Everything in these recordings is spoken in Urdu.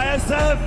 ISF,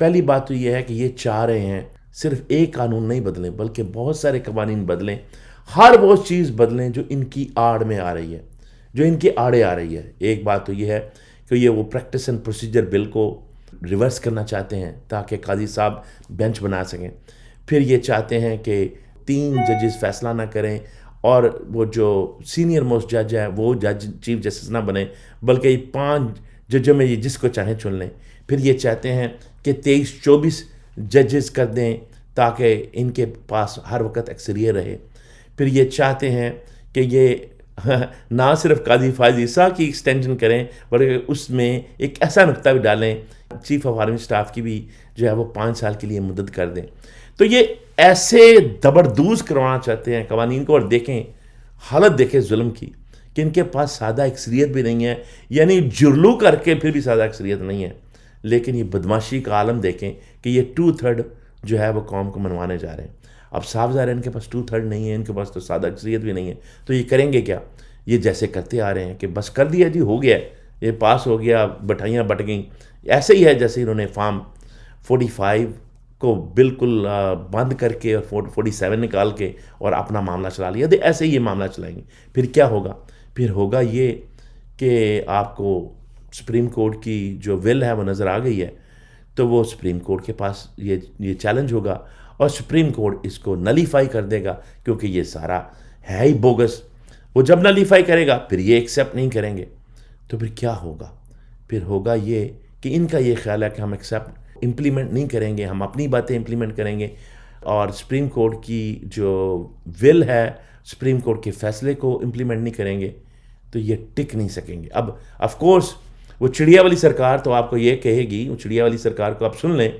پہلی بات تو یہ ہے کہ یہ چاہ رہے ہیں صرف ایک قانون نہیں بدلیں بلکہ بہت سارے قوانین بدلیں، ہر وہ چیز بدلیں جو ان کی آڑ میں آ رہی ہے، جو ان کے آڑے آ رہی ہے۔ ایک بات تو یہ ہے کہ یہ وہ پریکٹس اینڈ پروسیجر بل کو ریورس کرنا چاہتے ہیں تاکہ قاضی صاحب بینچ بنا سکیں۔ پھر یہ چاہتے ہیں کہ 3 ججز فیصلہ نہ کریں اور وہ جو سینئر موسٹ جج ہے وہ جج چیف جسٹس نہ بنے بلکہ یہ 5 ججوں میں یہ جس کو چاہیں چن لیں۔ پھر یہ چاہتے ہیں کہ 23-24 ججز کر دیں تاکہ ان کے پاس ہر وقت اکثریت رہے۔ پھر یہ چاہتے ہیں کہ یہ نہ صرف قاضی فائز عیسیٰ کی ایکسٹینشن کریں بلکہ اس میں ایک ایسا نقطہ بھی ڈالیں چیف آف آرمی اسٹاف کی بھی جو ہے وہ 5 سال کے لیے مدد کر دیں۔ تو یہ ایسے دبردوز کروانا چاہتے ہیں قوانین کو، اور دیکھیں حالت دیکھیں ظلم کی کہ ان کے پاس سادہ اکثریت بھی نہیں ہے، یعنی جرلو کر کے پھر بھی سادہ اکثریت نہیں ہے، لیکن یہ بدماشی کا عالم دیکھیں کہ یہ 2/3 جو ہے وہ قوم کو منوانے جا رہے ہیں۔ اب صاف ظاہر ہے ان کے پاس 2/3 نہیں ہے، ان کے پاس تو سادہ اکثریت بھی نہیں ہے، تو یہ کریں گے کیا؟ یہ جیسے کرتے آ رہے ہیں کہ بس کر دیا جی، ہو گیا، یہ پاس ہو گیا، بٹھائیاں بٹ گئیں۔ ایسے ہی ہے جیسے انہوں نے فارم 45 کو بالکل بند کر کے اور 47 نکال کے اور اپنا معاملہ چلا لیا، ایسے ہی یہ معاملہ چلائیں گے۔ پھر کیا ہوگا؟ پھر ہوگا یہ کہ آپ کو سپریم کورٹ کی جو ول ہے وہ نظر آ گئی ہے، تو وہ سپریم کورٹ کے پاس یہ چیلنج ہوگا اور سپریم کورٹ اس کو نلیفائی کر دے گا، کیونکہ یہ سارا ہے ہی بوگس۔ وہ جب نلیفائی کرے گا پھر یہ ایکسیپٹ نہیں کریں گے، تو پھر کیا ہوگا؟ پھر ہوگا یہ کہ ان کا یہ خیال ہے کہ ہم ایکسیپٹ امپلیمنٹ نہیں کریں گے، ہم اپنی باتیں امپلیمنٹ کریں گے، اور سپریم کورٹ کی جو ول ہے، سپریم کورٹ کے فیصلے کو امپلیمنٹ نہیں کریں گے، تو یہ ٹک نہیں سکیں گے۔ اب آف کورس وہ چڑیا والی سرکار تو آپ کو یہ کہے گی، وہ چڑیا والی سرکار کو آپ سن لیں،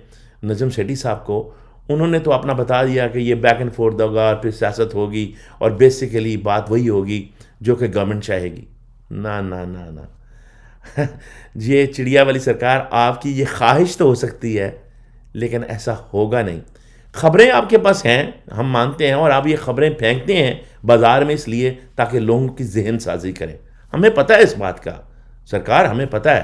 نجم سیٹھی صاحب کو، انہوں نے تو اپنا بتا دیا کہ یہ بیک اینڈ فورتھ ہوگا اور پھر سیاست ہوگی اور بیسیکلی بات وہی ہوگی جو کہ گورنمنٹ چاہے گی۔ نہ نہ نہ نہ یہ چڑیا والی سرکار، آپ کی یہ خواہش تو ہو سکتی ہے لیکن ایسا ہوگا نہیں۔ خبریں آپ کے پاس ہیں، ہم مانتے ہیں، اور آپ یہ خبریں پھینکتے ہیں بازار میں اس لیے تاکہ لوگوں کی ذہن سازی کریں۔ ہمیں پتہ ہے اس بات کا سرکار، ہمیں پتہ ہے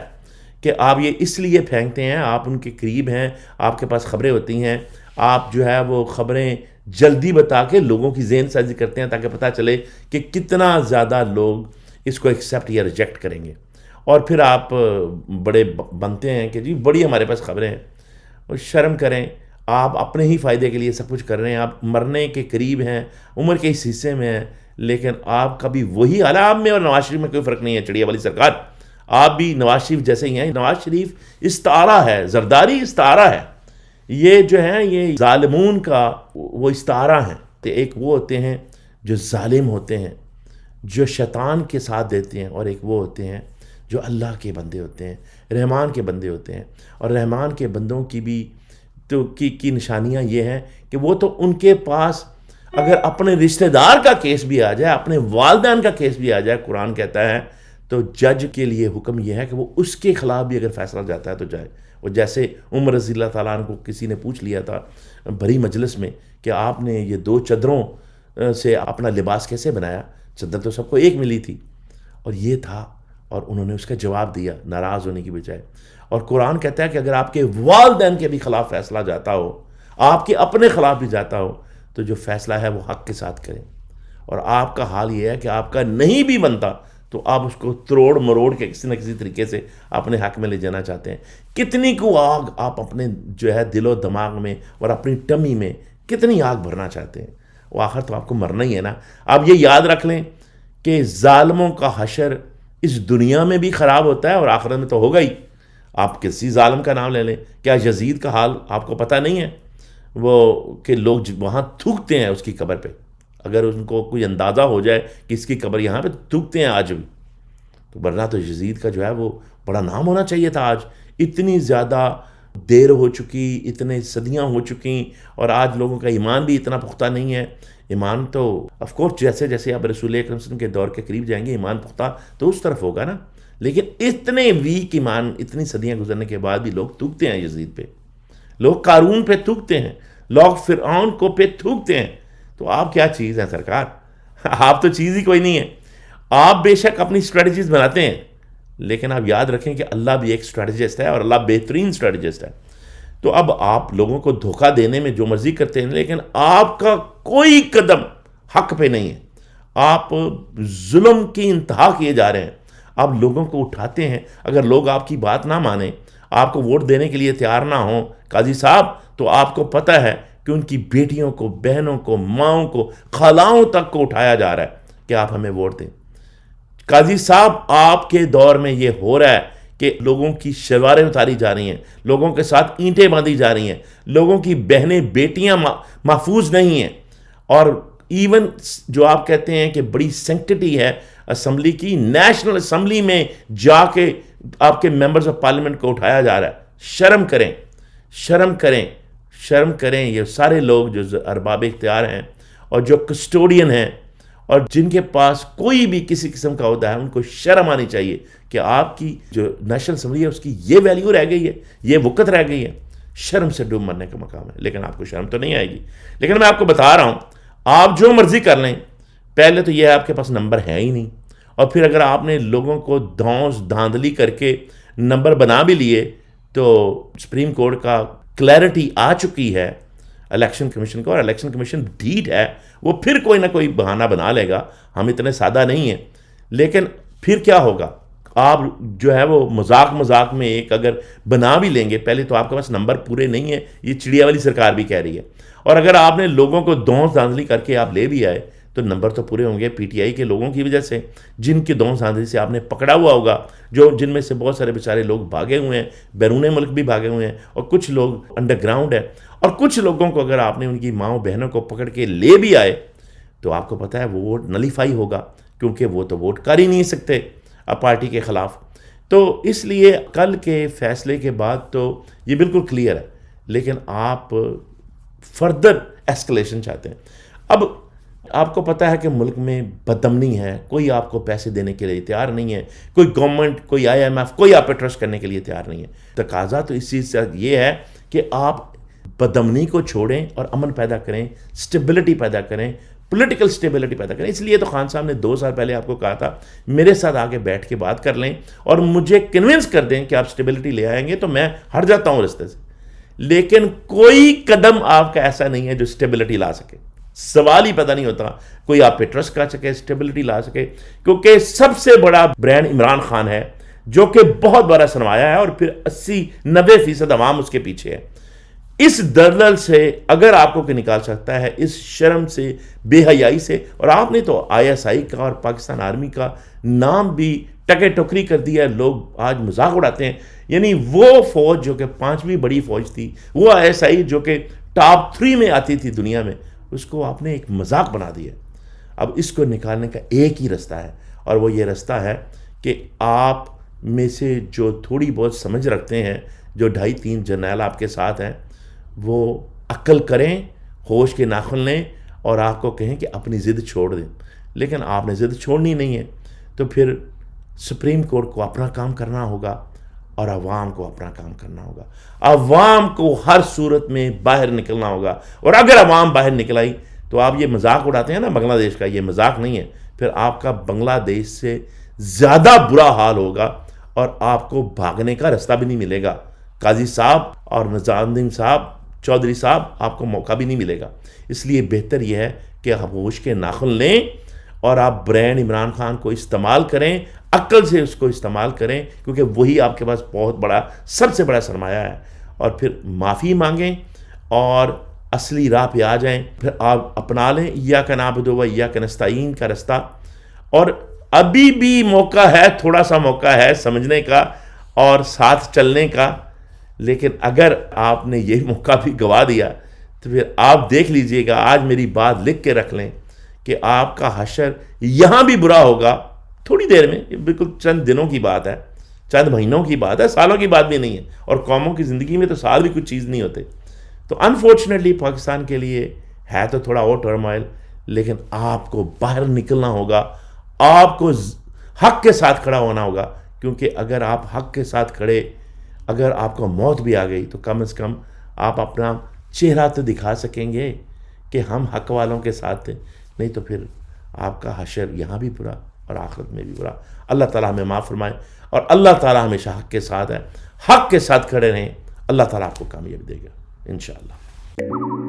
کہ آپ یہ اس لیے پھینکتے ہیں، آپ ان کے قریب ہیں، آپ کے پاس خبریں ہوتی ہیں، آپ جو ہے وہ خبریں جلدی بتا کے لوگوں کی ذہن سازی کرتے ہیں تاکہ پتہ چلے کہ کتنا زیادہ لوگ اس کو ایکسیپٹ یا ریجیکٹ کریں گے، اور پھر آپ بڑے بنتے ہیں کہ جی بڑی ہمارے پاس خبریں ہیں۔ اور شرم کریں، آپ اپنے ہی فائدے کے لیے سب کچھ کر رہے ہیں، آپ مرنے کے قریب ہیں، عمر کے اس حصے میں ہیں، لیکن آپ کا بھی وہی حال ہے۔ آپ میں اور نواز شریف میں کوئی فرق نہیں ہے چڑیا والی سرکار، آپ بھی نواز شریف جیسے ہی ہیں۔ نواز شریف استعارہ ہے، زرداری استعارہ ہے، یہ جو ہیں یہ ظالمون کا وہ استعارہ ہیں۔ تو ایک وہ ہوتے ہیں جو ظالم ہوتے ہیں، جو شیطان کے ساتھ دیتے ہیں، اور ایک وہ ہوتے ہیں جو اللہ کے بندے ہوتے ہیں، رحمان کے بندے ہوتے ہیں۔ اور رحمان کے بندوں کی بھی تو کی نشانیاں یہ ہیں کہ وہ تو ان کے پاس اگر اپنے رشتہ دار کا کیس بھی آ جائے، اپنے والدین کا کیس بھی آ جائے، قرآن کہتا ہے تو جج کے لیے حکم یہ ہے کہ وہ اس کے خلاف بھی اگر فیصلہ جاتا ہے تو جائے۔ وہ جیسے عمر رضی اللہ تعالیٰ عنہ کو کسی نے پوچھ لیا تھا بھری مجلس میں کہ آپ نے یہ 2 چادروں سے اپنا لباس کیسے بنایا؟ چادر تو سب کو ایک ملی تھی، اور یہ تھا، اور انہوں نے اس کا جواب دیا ناراض ہونے کی بجائے۔ اور قرآن کہتا ہے کہ اگر آپ کے والدین کے بھی خلاف فیصلہ جاتا ہو، آپ کے اپنے خلاف بھی جاتا ہو، تو جو فیصلہ ہے وہ حق کے ساتھ کریں۔ اور آپ کا حال یہ ہے کہ آپ کا نہیں بھی بنتا تو آپ اس کو تروڑ مروڑ کے کسی نہ کسی طریقے سے اپنے حق میں لے جانا چاہتے ہیں۔ کتنی کو آگ آپ اپنے جو ہے دل و دماغ میں اور اپنی ٹمی میں کتنی آگ بھرنا چاہتے ہیں، وہ آخر تو آپ کو مرنا ہی ہے نا۔ آپ یہ یاد رکھ لیں کہ ظالموں کا حشر اس دنیا میں بھی خراب ہوتا ہے اور آخرت میں تو ہوگا ہی۔ آپ کسی ظالم کا نام لے لیں، کیا یزید کا حال آپ کو پتہ نہیں ہے؟ وہ کہ لوگ وہاں تھوکتے ہیں اس کی قبر پہ، اگر ان کو کوئی اندازہ ہو جائے کہ اس کی قبر یہاں پہ تھوکتے ہیں آج بھی، تو ورنہ تو یزید کا جو ہے وہ بڑا نام ہونا چاہیے تھا۔ آج اتنی زیادہ دیر ہو چکی، اتنے صدیاں ہو چکی، اور آج لوگوں کا ایمان بھی اتنا پختہ نہیں ہے۔ ایمان تو آف کورس جیسے جیسے آپ رسول اکرم صلی اللہ علیہ وسلم کے دور کے قریب جائیں گے ایمان پختہ تو اس طرف ہوگا نا، لیکن اتنے ویک ایمان، اتنی صدیاں گزرنے کے بعد بھی لوگ تھوکتے ہیں یزید پہ، لوگ قارون پہ تھوکتے ہیں، لوگ فرعون کو پہ تھوکتے ہیں۔ تو آپ کیا چیز ہیں سرکار؟ آپ تو چیز ہی کوئی نہیں ہے۔ آپ بے شک اپنی اسٹریٹجیز بناتے ہیں، لیکن آپ یاد رکھیں کہ اللہ بھی ایک اسٹریٹجسٹ ہے، اور اللہ بہترین اسٹریٹجسٹ ہے۔ تو اب آپ لوگوں کو دھوکہ دینے میں جو مرضی کرتے ہیں، لیکن آپ کا کوئی قدم حق پہ نہیں ہے. آپ ظلم کی انتہا کیے جا رہے ہیں. آپ لوگوں کو اٹھاتے ہیں، اگر لوگ آپ کی بات نہ مانیں، آپ کو ووٹ دینے کے لیے تیار نہ ہوں قاضی صاحب، تو آپ کو پتہ ہے کہ ان کی بیٹیوں کو، بہنوں کو، ماؤں کو، خالاؤں تک کو اٹھایا جا رہا ہے کہ آپ ہمیں ووٹ دیں. قاضی صاحب، آپ کے دور میں یہ ہو رہا ہے کہ لوگوں کی شلواریں اتاری جا رہی ہیں، لوگوں کے ساتھ اینٹیں باندھی جا رہی ہیں، لوگوں کی بہنیں بیٹیاں محفوظ نہیں ہیں. اور ایون جو آپ کہتے ہیں کہ بڑی سینکٹیٹی ہے اسمبلی کی، نیشنل اسمبلی میں جا کے آپ کے ممبرز آف پارلیمنٹ کو اٹھایا جا رہا ہے. شرم کریں، شرم کریں، شرم کریں. یہ سارے لوگ جو ارباب اختیار ہیں اور جو کسٹوڈین ہیں اور جن کے پاس کوئی بھی کسی قسم کا عہدہ ہے، ان کو شرم آنی چاہیے کہ آپ کی جو نیشنل اسمبلی ہے اس کی یہ ویلیو رہ گئی ہے، یہ وقت رہ گئی ہے. شرم سے ڈوب مرنے کا مقام ہے. لیکن آپ کو شرم تو نہیں آئے گی. لیکن میں آپ کو بتا رہا ہوں، آپ جو مرضی کر لیں، پہلے تو یہ آپ کے پاس نمبر ہے ہی نہیں، اور پھر اگر آپ نے لوگوں کو دھونس دھاندلی کر کے نمبر بنا بھی لیے تو سپریم کورٹ کا کلیئرٹی آ چکی ہے الیکشن کمیشن کو، اور الیکشن کمیشن ڈھیٹ ہے، وہ پھر کوئی نہ کوئی بہانہ بنا لے گا. ہم اتنے سادہ نہیں ہیں. لیکن پھر کیا ہوگا؟ آپ جو ہے وہ مذاق میں ایک اگر بنا بھی لیں گے، پہلے تو آپ کے پاس نمبر پورے نہیں ہیں، یہ چڑیا والی سرکار بھی کہہ رہی ہے. اور اگر آپ نے لوگوں کو دھونس دھاندلی کر کے آپ لے بھی آئے تو نمبر تو پورے ہوں گے پی ٹی آئی کے لوگوں کی وجہ سے، جن کی دھونس دھاندلی سے آپ نے پکڑا ہوا ہوگا، جن میں سے بہت سارے بیچارے لوگ بھاگے ہوئے ہیں، بیرون ملک بھی بھاگے ہوئے ہیں، اور کچھ لوگ انڈر گراؤنڈ ہیں. اور کچھ لوگوں کو اگر آپ نے ان کی ماؤں بہنوں کو پکڑ کے لے بھی آئے تو آپ کو پتہ ہے وہ ووٹ نلیفائی ہوگا، کیونکہ وہ تو ووٹ کر ہی نہیں سکتے اب پارٹی کے خلاف. تو اس لیے کل کے فیصلے کے بعد تو یہ بالکل کلیئر ہے. لیکن آپ فردر ایسکلیشن چاہتے ہیں. اب آپ کو پتہ ہے کہ ملک میں بدامنی ہے، کوئی آپ کو پیسے دینے کے لیے تیار نہیں ہے، کوئی گورنمنٹ، کوئی IMF، کوئی آپ پہ ٹرسٹ کرنے کے لیے تیار نہیں ہے. تقاضا تو اس چیز سے یہ ہے کہ آپ بدامنی کو چھوڑیں اور امن پیدا کریں، سٹیبلٹی پیدا کریں، پولیٹیکل سٹیبلٹی پیدا کریں. اس لیے تو خان صاحب نے 2 سال پہلے آپ کو کہا تھا میرے ساتھ آگے بیٹھ کے بات کر لیں اور مجھے کنونس کر دیں کہ آپ سٹیبلٹی لے آئیں گے تو میں ہٹ جاتا ہوں رستے سے. لیکن کوئی قدم آپ کا ایسا نہیں ہے جو سٹیبلٹی لا سکے. سوال ہی پیدا نہیں ہوتا کوئی آپ پہ ٹرسٹ کر سکے، سٹیبلٹی لا سکے، کیونکہ سب سے بڑا برانڈ عمران خان ہے جو کہ بہت بڑا سرمایہ ہے، اور پھر 80-90% عوام اس کے پیچھے ہے. اس دلدل سے اگر آپ کو کہ نکال سکتا ہے، اس شرم سے، بے حیائی سے. اور آپ نے تو ISI کا اور پاکستان آرمی کا نام بھی ٹکے ٹوکری کر دیا ہے. لوگ آج مذاق اڑاتے ہیں. یعنی وہ فوج جو کہ 5ویں بڑی فوج تھی، وہ ISI جو کہ ٹاپ 3 میں آتی تھی دنیا میں، اس کو آپ نے ایک مذاق بنا دیا. اب اس کو نکالنے کا ایک ہی رستہ ہے، اور وہ یہ رستہ ہے کہ آپ میں سے جو تھوڑی بہت سمجھ رکھتے ہیں، جو 2.5-3 جرنیل آپ کے ساتھ ہیں، وہ عقل کریں، ہوش کے ناخن لیں اور آپ کو کہیں کہ اپنی ضد چھوڑ دیں. لیکن آپ نے ضد چھوڑنی نہیں ہے، تو پھر سپریم کورٹ کو اپنا کام کرنا ہوگا اور عوام کو اپنا کام کرنا ہوگا. عوام کو ہر صورت میں باہر نکلنا ہوگا. اور اگر عوام باہر نکل آئی تو آپ یہ مذاق اڑاتے ہیں نا بنگلہ دیش کا، یہ مذاق نہیں ہے. پھر آپ کا بنگلہ دیش سے زیادہ برا حال ہوگا اور آپ کو بھاگنے کا رستہ بھی نہیں ملے گا. قاضی صاحب اور نظام الدین صاحب، چودھری صاحب، آپ کو موقع بھی نہیں ملے گا. اس لیے بہتر یہ ہے کہ آپ ہوش کے ناخن لیں اور آپ برانڈ عمران خان کو استعمال کریں، عقل سے اس کو استعمال کریں، کیونکہ وہی آپ کے پاس بہت بڑا، سب سے بڑا سرمایہ ہے. اور پھر معافی مانگیں اور اصلی راہ پہ آ جائیں. پھر آپ اپنا لیں ایاک نعبد و ایاک نستعین کا رستہ. اور ابھی بھی موقع ہے، تھوڑا سا موقع ہے سمجھنے کا اور ساتھ چلنے کا. لیکن اگر آپ نے یہ موقع بھی گوا دیا تو پھر آپ دیکھ لیجئے گا، آج میری بات لکھ کے رکھ لیں کہ آپ کا حشر یہاں بھی برا ہوگا تھوڑی دیر میں. یہ بالکل چند دنوں کی بات ہے، چند مہینوں کی بات ہے، سالوں کی بات بھی نہیں ہے. اور قوموں کی زندگی میں تو سال بھی کچھ چیز نہیں ہوتے. تو انفارچونیٹلی پاکستان کے لیے ہے تو تھوڑا اور ٹرمائل، لیکن آپ کو باہر نکلنا ہوگا، آپ کو حق کے ساتھ کھڑا ہونا ہوگا. کیونکہ اگر آپ حق کے ساتھ کھڑے، اگر آپ کو موت بھی آ گئی تو کم از کم آپ اپنا چہرہ تو دکھا سکیں گے کہ ہم حق والوں کے ساتھ تھے. نہیں تو پھر آپ کا حشر یہاں بھی برا اور آخرت میں بھی برا. اللہ تعالیٰ ہمیں معاف فرمائے. اور اللہ تعالیٰ ہمیشہ حق کے ساتھ ہے. حق کے ساتھ کھڑے رہیں. اللہ تعالیٰ آپ کو کامیابی دے گا انشاءاللہ.